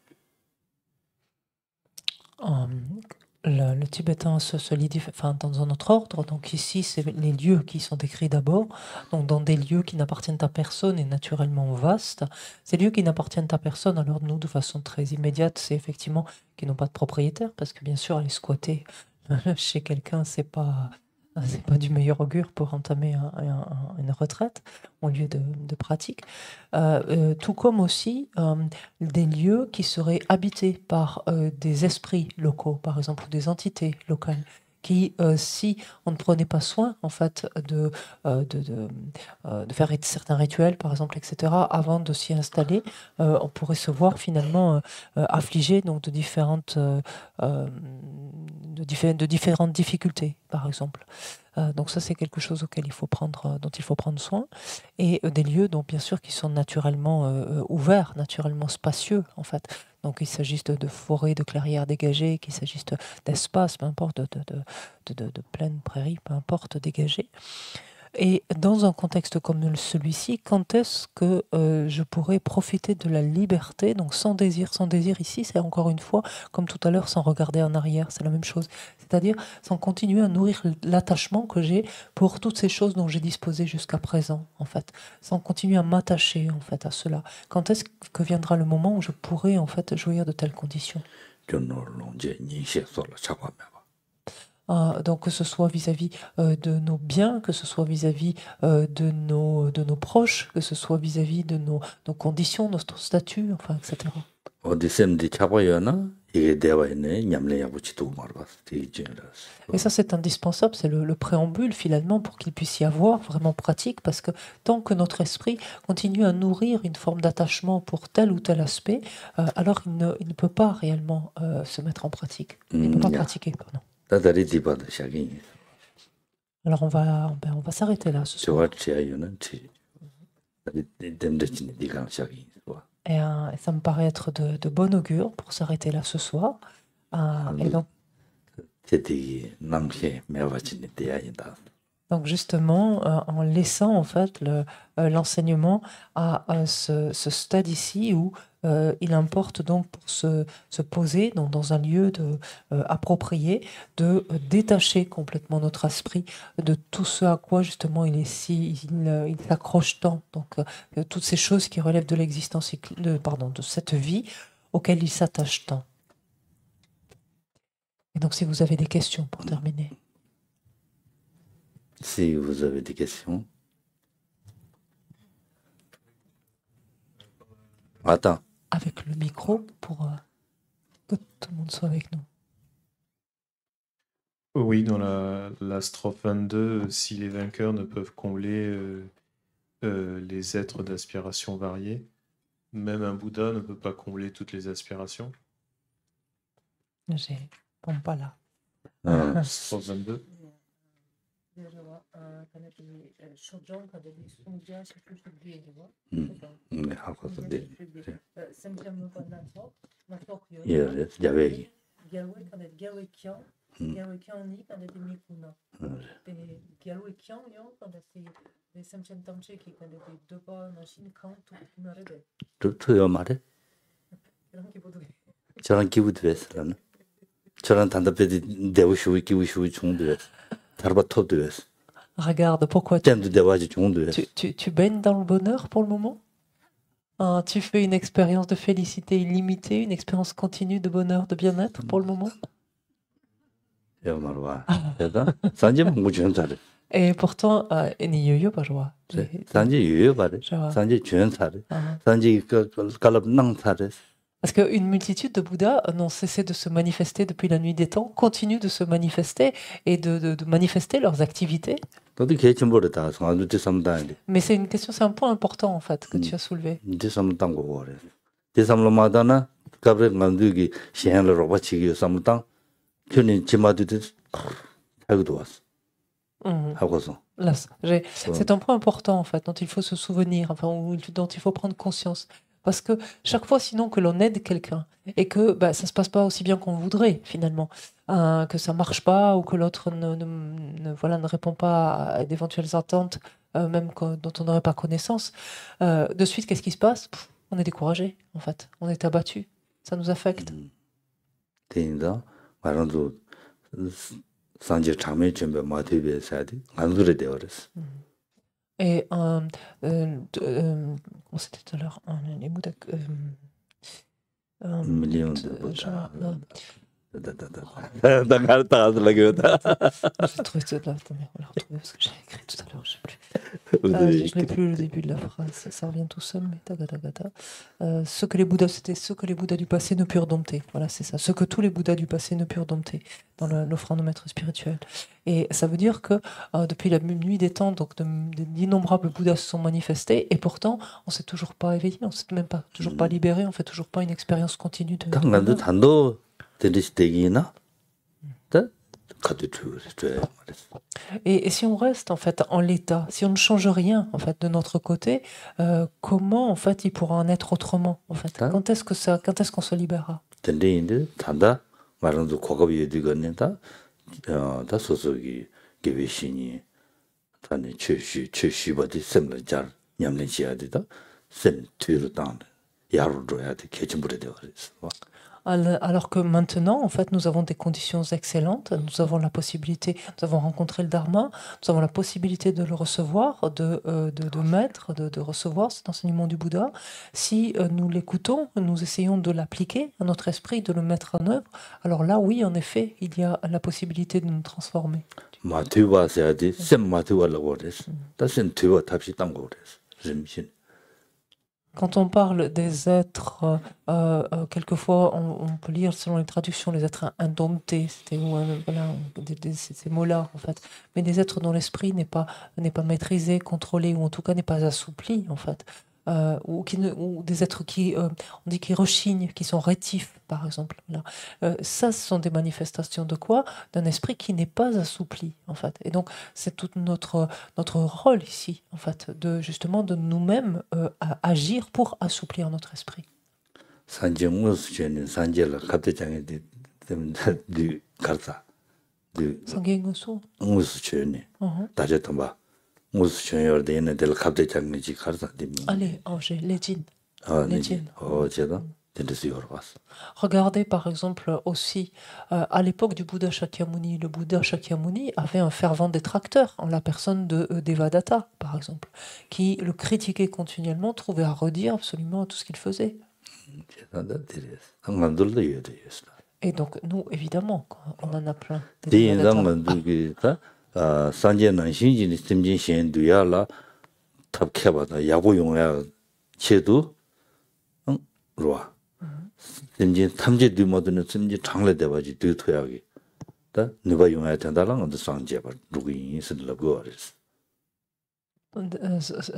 Le tibétain se solidifie dans un autre ordre. Donc ici, c'est les lieux qui sont décrits d'abord. Donc dans des lieux qui n'appartiennent à personne et naturellement vastes. Ces lieux qui n'appartiennent à personne, alors nous, de façon très immédiate, c'est effectivement qui n'ont pas de propriétaire, parce que bien sûr, aller squatter chez quelqu'un, c'est pas du meilleur augure pour entamer une retraite au lieu de pratique. Tout comme aussi des lieux qui seraient habités par des esprits locaux, par exemple, ou des entités locales, qui, si on ne prenait pas soin, en fait, de faire certains rituels, par exemple, etc., avant de s'y installer, on pourrait se voir finalement affligé donc de différentes difficultés, par exemple. Donc ça, c'est quelque chose dont il faut prendre soin. Et des lieux, donc bien sûr, qui sont naturellement ouverts, naturellement spacieux, en fait. Donc il s'agisse de forêts, de clairières dégagées, qu'il s'agisse d'espaces, peu importe, de plaines, prairies, peu importe, dégagées. Et dans un contexte comme celui-ci, quand est-ce que je pourrais profiter de la liberté, donc sans désir? Sans désir ici, c'est encore une fois, comme tout à l'heure, sans regarder en arrière, c'est la même chose. C'est-à-dire sans continuer à nourrir l'attachement que j'ai pour toutes ces choses dont j'ai disposé jusqu'à présent, en fait. Sans continuer à m'attacher, en fait, à cela. Quand est-ce que viendra le moment où je pourrais, en fait, jouir de telles conditions? Donc que ce soit vis-à-vis de nos biens, que ce soit vis-à-vis de nos proches, que ce soit vis-à-vis de nos conditions, notre statut, enfin, etc. 어디 쌤디 잡아야나 이게 대화 있네. 냠내 야부치도 말았어. 되게 중요했어. Et ça, c'est indispensable, c'est le préambule finalement pour qu'il puisse y avoir vraiment pratique, parce que tant que notre esprit continue à nourrir une forme d'attachement pour tel ou tel aspect, alors il ne peut pas réellement se mettre en pratique. Il ne peut pas pratiquer, pardon. 다다리 디바도 시작이. Alors on va s'arrêter là ce soir. 저와 지아요는 지. 댐데치니 디가 시작이. Et ça me paraît être de bon augure pour s'arrêter là ce soir. Et 제디 남시 매와치니 대야이다. donc justement, en laissant en fait l'enseignement à ce stade ici où il importe donc pour se poser dans un lieu approprié, de détacher complètement notre esprit de tout ce à quoi justement il s'accroche tant. Donc toutes ces choses qui relèvent de l'existence, de cette vie auquel il s'attache tant. Et donc si vous avez des questions pour terminer. Si vous avez des questions. Attends. Avec le micro pour que tout le monde soit avec nous. Oui, dans la strophe 22, si les vainqueurs ne peuvent combler les êtres d'aspiration variés, même un Bouddha ne peut pas combler toutes les aspirations. Bon, pas là. Strophe 22. 야외. 저요 말해? 저랑 기부도 했어라는. 저랑 단답해도 대우시고 기부시고 정도 했어. 다르바 톱도 했어. Regarde, pourquoi tu baignes dans le bonheur pour le moment? Tu fais une expérience de félicité illimitée, une expérience continue de bonheur, de bien-être pour le moment? Et pourtant, parce qu'une multitude de Bouddhas n'ont cessé de se manifester depuis la nuit des temps, continuent de se manifester et de manifester leurs activités. Mais c'est une question, c'est un point important en fait que tu as soulevé. C'est un point important en fait dont il faut se souvenir, enfin dont il faut prendre conscience. Parce que chaque fois, sinon, que l'on aide quelqu'un et que ça ne se passe pas aussi bien qu'on voudrait, finalement, que ça ne marche pas ou que l'autre ne répond pas à d'éventuelles attentes, même dont on n'aurait pas connaissance, de suite, qu'est-ce qui se passe? On est découragé, en fait. On est abattu. Ça nous affecte. Et comment c'était tout à l'heure, les Bouddhas, million de Bouddhas. J'ai trouvé tout là, attendez, on l'a retrouvé parce que j'ai écrit tout à l'heure, je sais plus. Je n'ai plus le début de la phrase, ça revient tout seul, mais ce que les Bouddhas du passé ne purent dompter. Voilà, c'est ça. Ce que tous les Bouddhas du passé ne purent dompter dans l'offrande au maître spirituel. Et ça veut dire que depuis la nuit des temps, donc d'innombrables Bouddhas se sont manifestés, et pourtant, on ne s'est toujours pas éveillé, on ne s'est même pas toujours pas libéré, on ne fait toujours pas une expérience continue de. Et si on reste en fait en l'état, si on ne change rien en fait de notre côté, comment en fait il pourra en être autrement en fait? Quand est-ce qu'on se libérera? Alors que maintenant, en fait, nous avons des conditions excellentes, nous avons la possibilité, nous avons rencontré le Dharma, nous avons la possibilité de le recevoir, de recevoir cet enseignement du Bouddha. Si nous l'écoutons, nous essayons de l'appliquer à notre esprit, de le mettre en œuvre, alors là, oui, en effet, il y a la possibilité de nous transformer. Quand on parle des êtres, quelquefois on peut lire selon les traductions les êtres indomptés, voilà, ces mots-là en fait, mais des êtres dont l'esprit n'est pas maîtrisé, contrôlé ou en tout cas n'est pas assoupli en fait, ou des êtres qui, on dit qui rechignent, qui sont rétifs par exemple. Là. Ça, ce sont des manifestations de quoi? D'un esprit qui n'est pas assoupli en fait. Et donc c'est tout notre rôle ici, en fait, justement de nous-mêmes agir pour assouplir notre esprit. 산지 무스전에 산지를 갑자기 장에 그 가르사 그 Sanguingoso. 무스전에 다졌던 봐 무스전에 되는 데 갑자기 장이지 가르사 되면 Allez, Angers, les djinns. les djinns 제가 Regardez par exemple aussi à l'époque du Bouddha Shakyamuni. Le Bouddha Shakyamuni avait un fervent détracteur en la personne de Devadatta, par exemple, qui le critiquait continuellement, trouvait à redire absolument tout ce qu'il faisait. Et donc nous, évidemment, on en a plein. 심지 탐지 뒤모드는 심지 장래 대바지 뒤토야기 다 누가 용해야 된다랑 어디 상제 봐 누구 인스를 거 그랬어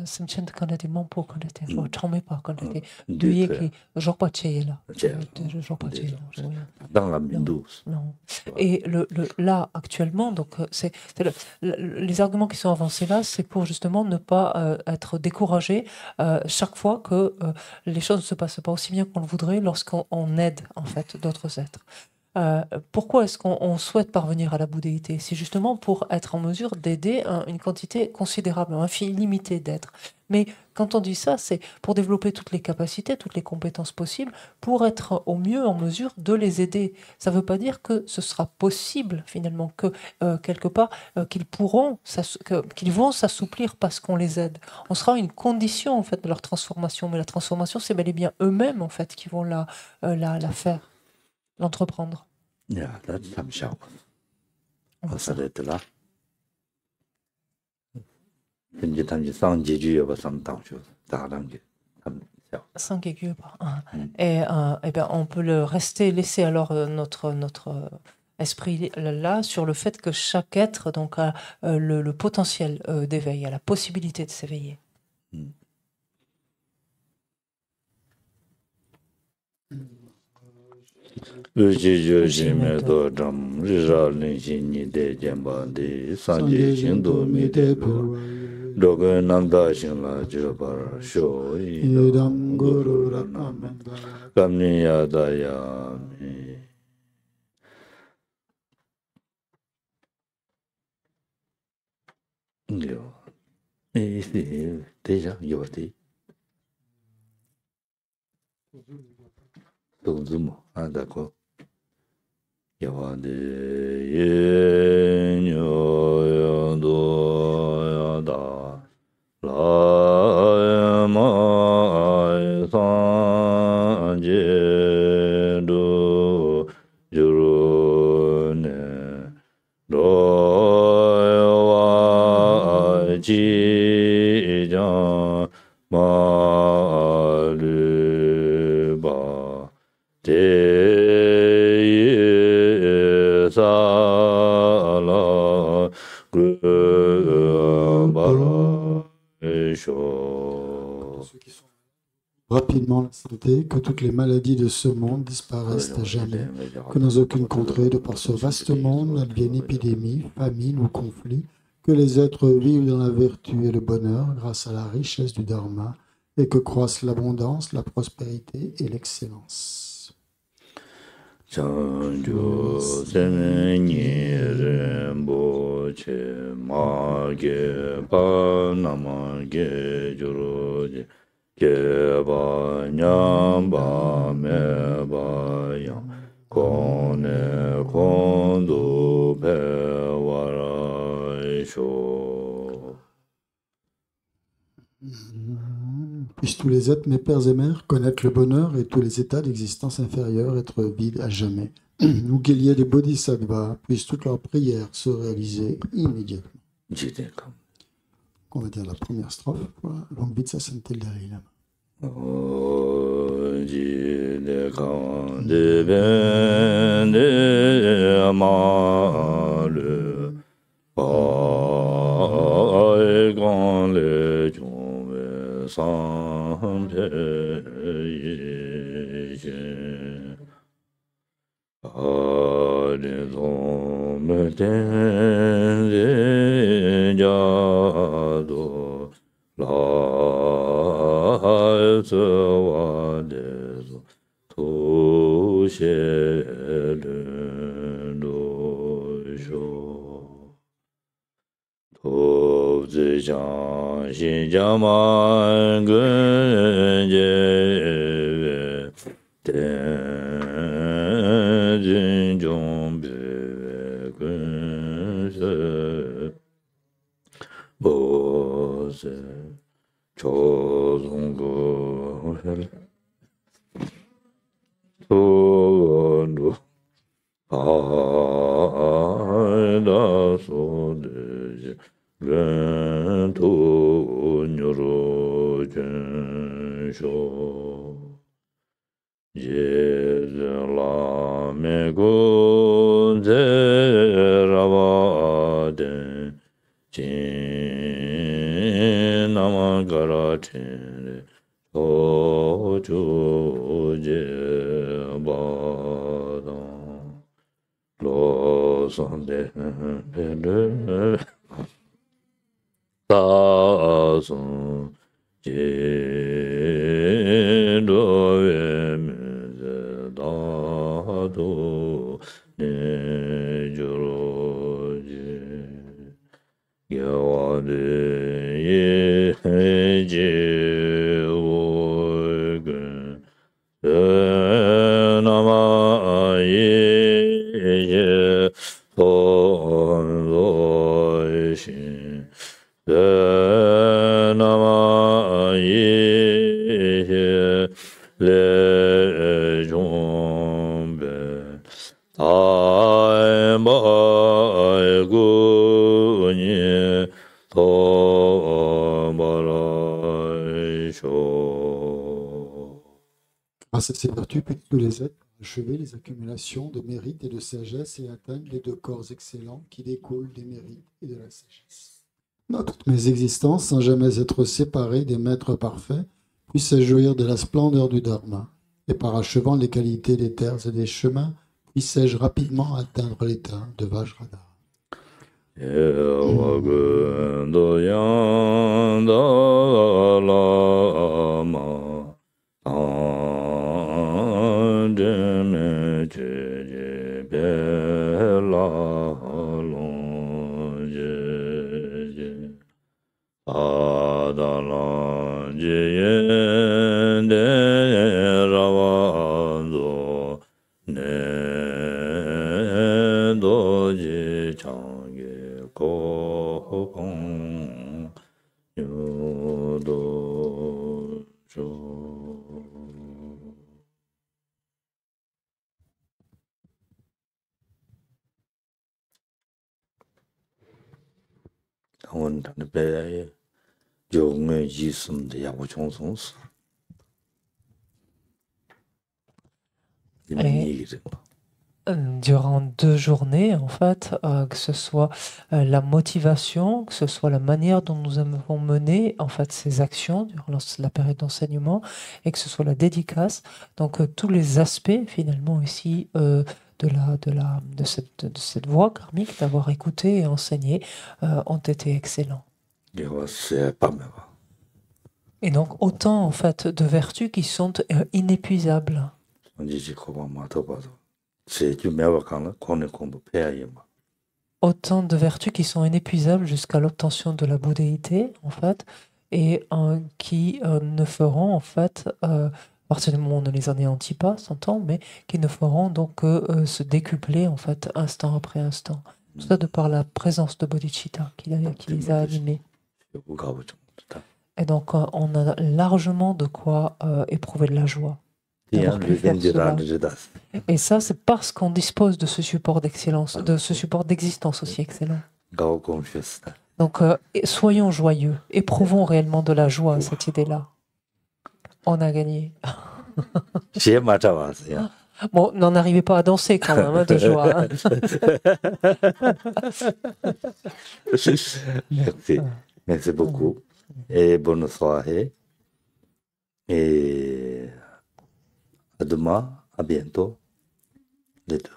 Simchent kanati mampo kanati ro chome pa kanati duye ki jokpache là dans la mindu non et là actuellement donc les arguments qui sont avancés là c'est pour justement ne pas être découragé chaque fois que les choses ne se passent pas aussi bien qu'on le voudrait lorsqu'on aide en fait d'autres êtres. Pourquoi est-ce qu'on souhaite parvenir à la bouddhéité? C'est justement pour être en mesure d'aider une quantité considérable, illimitée d'êtres. Mais quand on dit ça, c'est pour développer toutes les capacités, toutes les compétences possibles, pour être au mieux en mesure de les aider. Ça ne veut pas dire que ce sera possible finalement, que quelque part, qu'ils vont s'assouplir parce qu'on les aide. On sera une condition en fait de leur transformation, mais la transformation, c'est bel et bien eux-mêmes en fait qui vont la faire. L'entreprendre. On s'arrête là. Et bien, on peut laisser alors notre esprit là sur le fait que chaque être donc a le potentiel d'éveil, a la possibilité de s'éveiller. d'accord. 야와데 예뇨요도야다 라마산제루 주르네 로야와지장 마르바 Rapidement la santé, que toutes les maladies de ce monde disparaissent à jamais, que dans aucune contrée de par ce vaste monde n'advienne épidémie, famine ou conflit, que les êtres vivent dans la vertu et le bonheur grâce à la richesse du Dharma et que croissent l'abondance, la prospérité et l'excellence. Chanjo senyi rinpoche mage pa namage juroje keba nyamba meba yang kone kondo pe warai sho. Puissent tous les êtres, mes pères et mères, connaître le bonheur et tous les états d'existence inférieure être vides à jamais. Ou qu'il y ait des bodhisattvas, puissent toutes leurs prières se réaliser immédiatement. On va dire la première strophe. Longue vie de sa sainteté le Dalai Lama. Grâce à ces vertus, puis tous les êtres achever les accumulations de mérite et de sagesse et atteindre les deux corps excellents qui découlent des mérites et de la sagesse. Dans toutes mes existences, sans jamais être séparé des maîtres parfaits, puisse-je jouir de la splendeur du Dharma, et par achevant les qualités des terres et des chemins, puisse-je rapidement atteindre l'état de Vajradhara. Durant 2 journées, en fait, que ce soit la motivation, que ce soit la manière dont nous avons mené en fait ces actions durant la période d'enseignement, et que ce soit la dédicace. Donc tous les aspects finalement ici de cette voie karmique, d'avoir écouté et enseigné, ont été excellents. Et donc autant en fait de vertus qui sont inépuisables. Autant de vertus qui sont inépuisables jusqu'à l'obtention de la bouddhéité, en fait, et qui ne feront, en fait, à partir du moment où on ne les anéantit pas, s'entend, mais qui ne feront donc que se décupler, en fait, instant après instant. Tout ça de par la présence de bodhicitta qui les a animés. Et donc, on a largement de quoi éprouver de la joie. Et ça, c'est parce qu'on dispose de ce support d'excellence, de ce support d'existence aussi excellent. Donc, soyons joyeux, éprouvons réellement de la joie à cette idée-là. On a gagné. Bon, n'en arrivez pas à danser quand même, hein, de joie. Hein. Merci beaucoup. Et bonne soirée. Et à demain, à bientôt, les deux.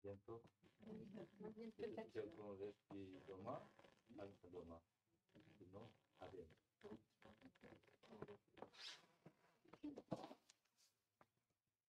Bientôt. Demain, sinon, à bientôt.